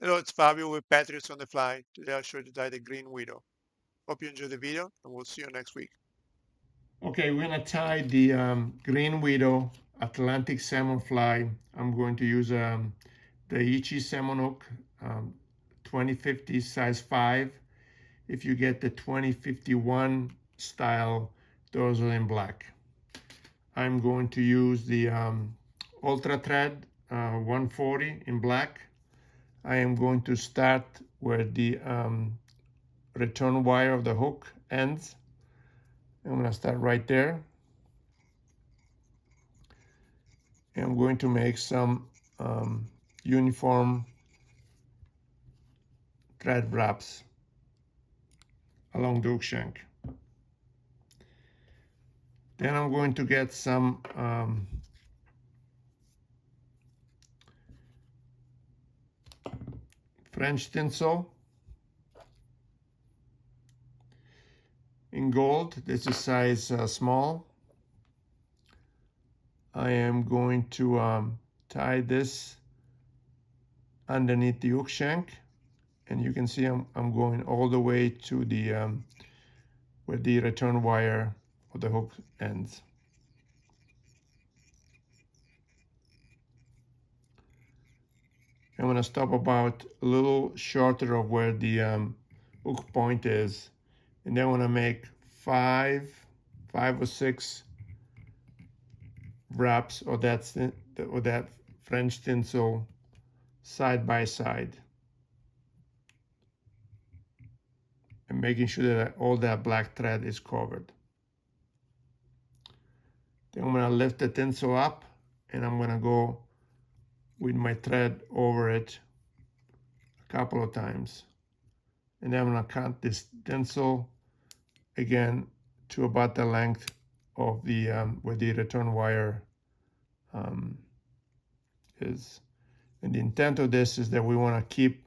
Hello, it's Fabio with Patriots on the Fly. Today I'll show you to tie the green widow. Hope you enjoy the video, and we'll see you next week. Okay, we're gonna tie the green widow Atlantic salmon fly. I'm going to use Daiichi salmon hook, 2050 size 5. If you get the 2051 style, those are in black. I'm going to use the Ultra Thread 140 in black. I am going to start where the return wire of the hook ends. I'm going to start right there. And I'm going to make some uniform thread wraps along the hook shank. Then I'm going to get some French tinsel in gold. This is size small. I am going to tie this underneath the hook shank, and you can see I'm going all the way to the where the return wire of the hook ends. I'm going to stop about a little shorter of where the hook point is, and then I'm going to make five or six wraps of that French tinsel side by side, and making sure that all that black thread is covered. Then I'm going to lift the tinsel up, and I'm going to go with my thread over it a couple of times, and then I'm going to cut this tinsel again to about the length of the where the return wire is. And the intent of this is that we want to keep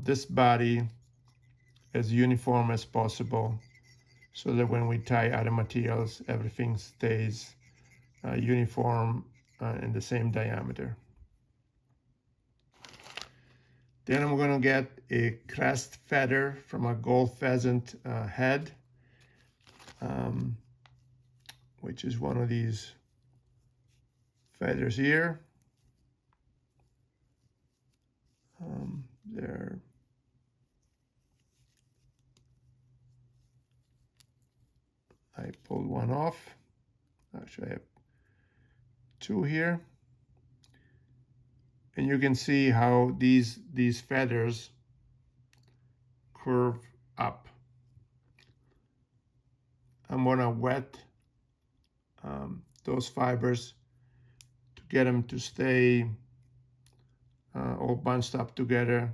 this body as uniform as possible, so that when we tie other materials, everything stays uniform in the same diameter. Then I'm going to get a crest feather from a gold pheasant head, which is one of these feathers here. There. I pulled one off. Actually, I have two here. And you can see how these feathers curve up. I'm gonna wet those fibers to get them to stay all bunched up together.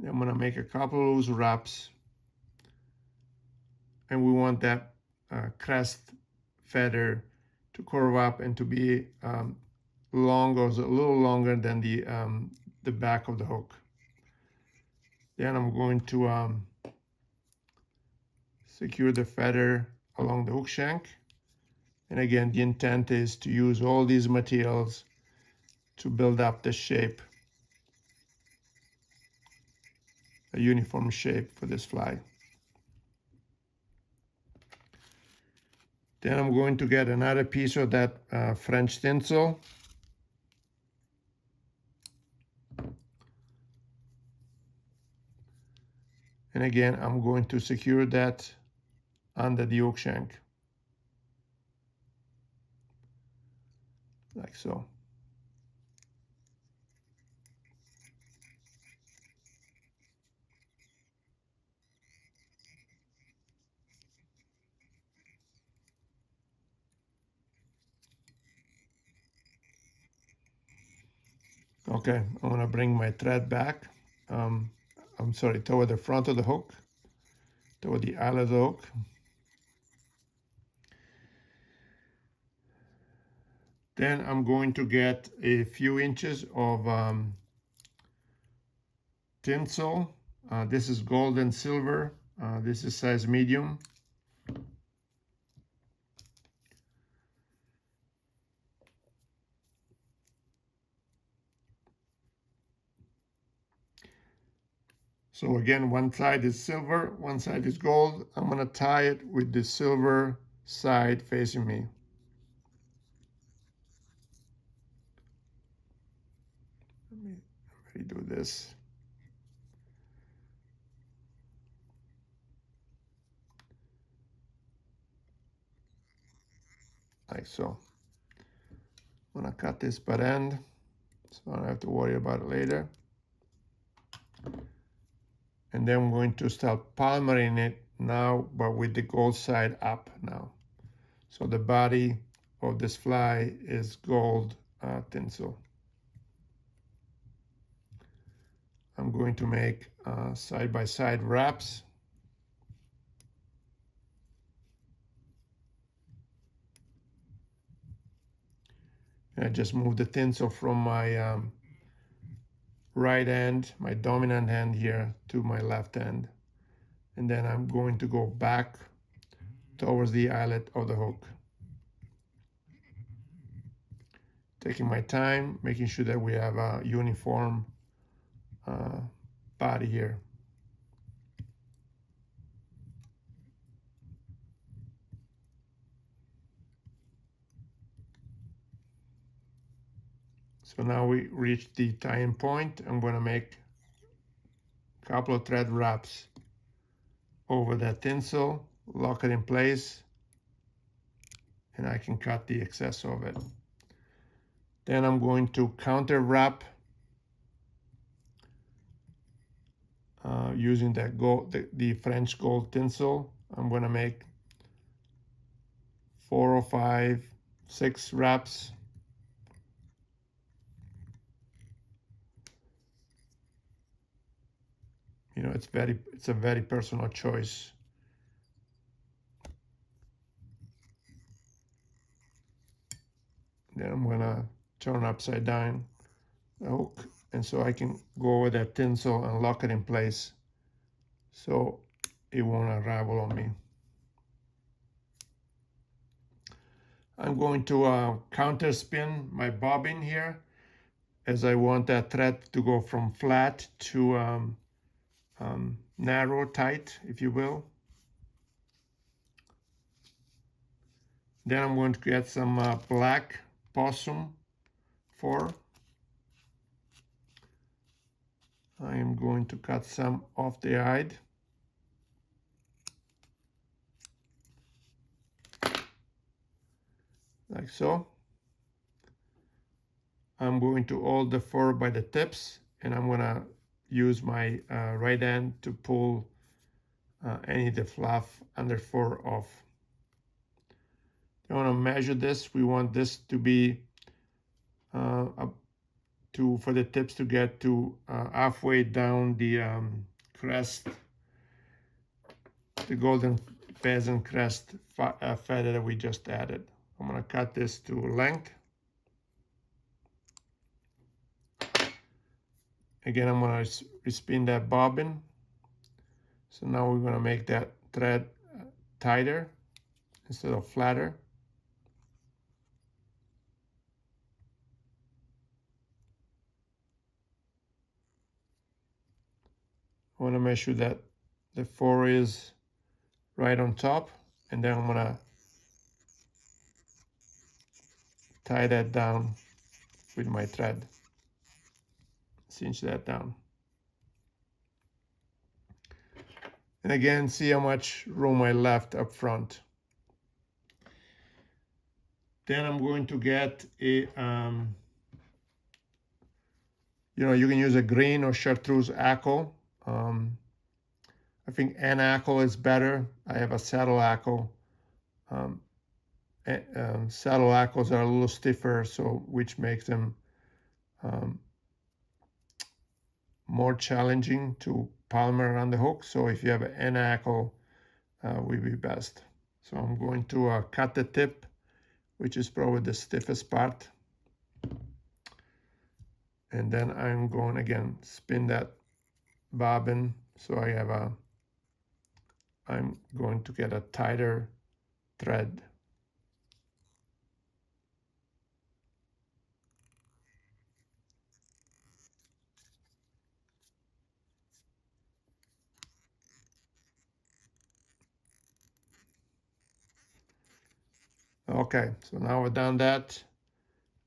I'm gonna make a couple of loose wraps, and we want that crest feather to curve up and to be long, or a little longer than the back of the hook. Then I'm going to secure the feather along the hook shank. And again, the intent is to use all these materials to build up the shape, a uniform shape for this fly. Then I'm going to get another piece of that French tinsel. And again, I'm going to secure that under the hook shank, like so. Okay, I'm gonna bring my thread back. I'm sorry, toward the front of the hook, toward the eye of the hook. Then I'm going to get a few inches of tinsel. This is gold and silver. This is size medium. So again, one side is silver, one side is gold. I'm gonna tie it with the silver side facing me. Let me redo this. Like so. I'm gonna cut this butt end, so I don't have to worry about it later. And then I'm going to start palmering it now, but with the gold side up now. So the body of this fly is gold tinsel. I'm going to make side-by-side wraps. And I just move the tinsel from my right hand, my dominant hand here, to my left hand. And then I'm going to go back towards the eyelet of the hook. Taking my time, making sure that we have a uniform body here. So now we reach the tying point. I'm going to make a couple of thread wraps over that tinsel, lock it in place, and I can cut the excess of it. Then I'm going to counter wrap using that gold, the French gold tinsel. I'm going to make 4 or 5, 6 wraps. You know, it's a very personal choice. Then I'm gonna turn upside down the hook, and so I can go over that tinsel and lock it in place so it won't unravel on me. I'm going to counter spin my bobbin here, as I want that thread to go from flat to narrow, tight, if you will. Then I'm going to get some black Possum for. I am going to cut some off the hide. Like so. I'm going to hold the fur by the tips, and I'm gonna use my right hand to pull any of the fluff under fur off. I want to measure this. We want this to be for the tips to get to halfway down the crest, the golden pheasant crest feather that we just added. I'm gonna cut this to length. Again, I'm gonna respin that bobbin. So now we're gonna make that thread tighter instead of flatter. I want to make sure that the fur is right on top, and then I'm gonna tie that down with my thread, cinch that down. And again, see how much room I left up front. Then I'm going to get a, you can use a green or chartreuse hackle. I think an hackle is better. I have a saddle hackle. Saddle hackles are a little stiffer, so which makes them more challenging to palmer around the hook. So if you have an hackle, will be best. So I'm going to cut the tip, which is probably the stiffest part. And then I'm going again, spin that bobbin. So I'm going to get a tighter thread. Okay, so now we've done that.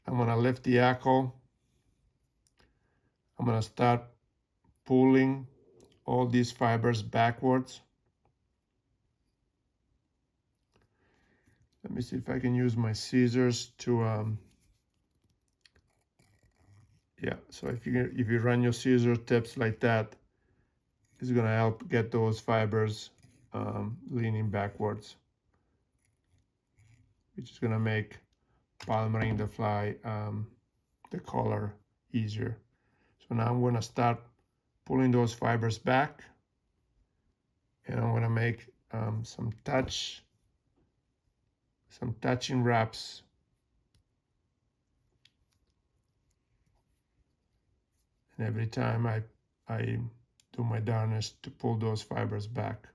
I'm gonna lift the hackle. I'm gonna start pulling all these fibers backwards. Let me see if I can use my scissors to yeah, so if you run your scissor tips like that, it's gonna help get those fibers leaning backwards, which is gonna make palmering the fly the color easier. So now I'm gonna start pulling those fibers back, and I'm gonna make some touching wraps. And every time I do my darnest to pull those fibers back.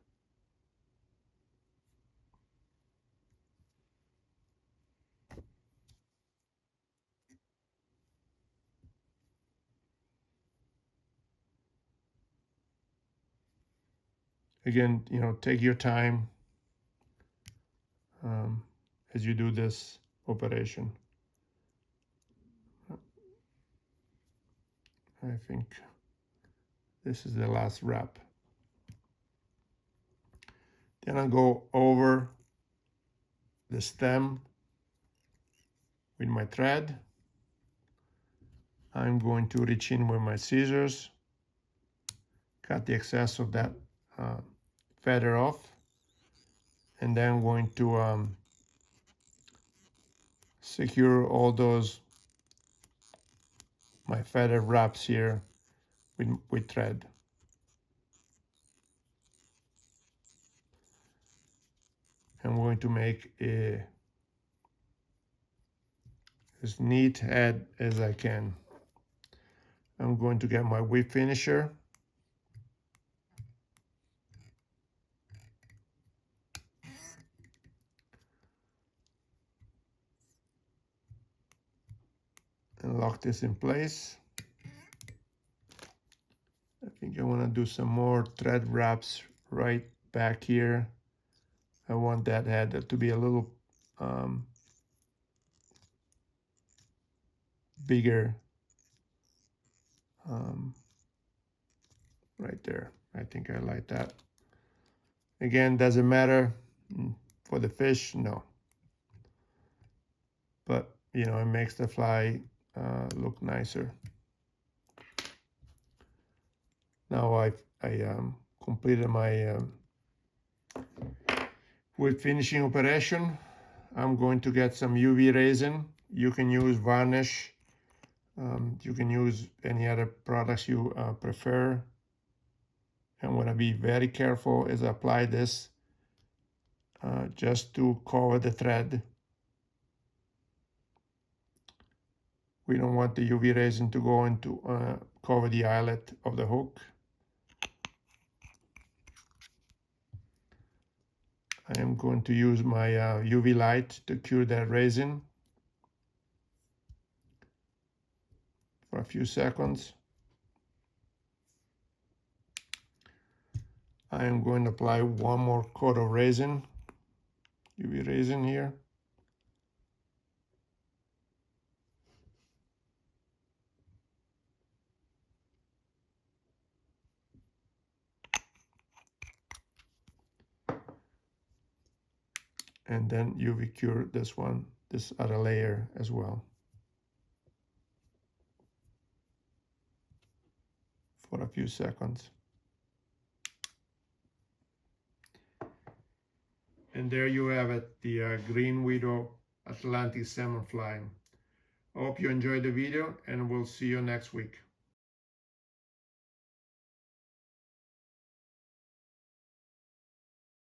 Again, take your time as you do this operation. I think this is the last wrap. Then I go over the stem with my thread. I'm going to reach in with my scissors, cut the excess of that feather off, and then I'm going to secure all those my feather wraps here with thread. I'm going to make as neat head as I can. I'm going to get my whip finisher. And lock this in place. I think I want to do some more thread wraps right back here. I want that head to be a little bigger right there. I think I like that. Again, doesn't matter for the fish, no. But it makes the fly look nicer. Now I completed my wood finishing operation. I'm going to get some UV resin. You can use varnish. You can use any other products you prefer. I'm going to be very careful as I apply this just to cover the thread. We don't want the UV resin to go into cover the eyelet of the hook. I am going to use my UV light to cure that resin for a few seconds. I am going to apply one more coat of resin, UV resin here. And then UV cure this other layer as well for a few seconds. And there you have it, the green widow Atlantic salmon fly. I hope you enjoyed the video, and we'll see you next week.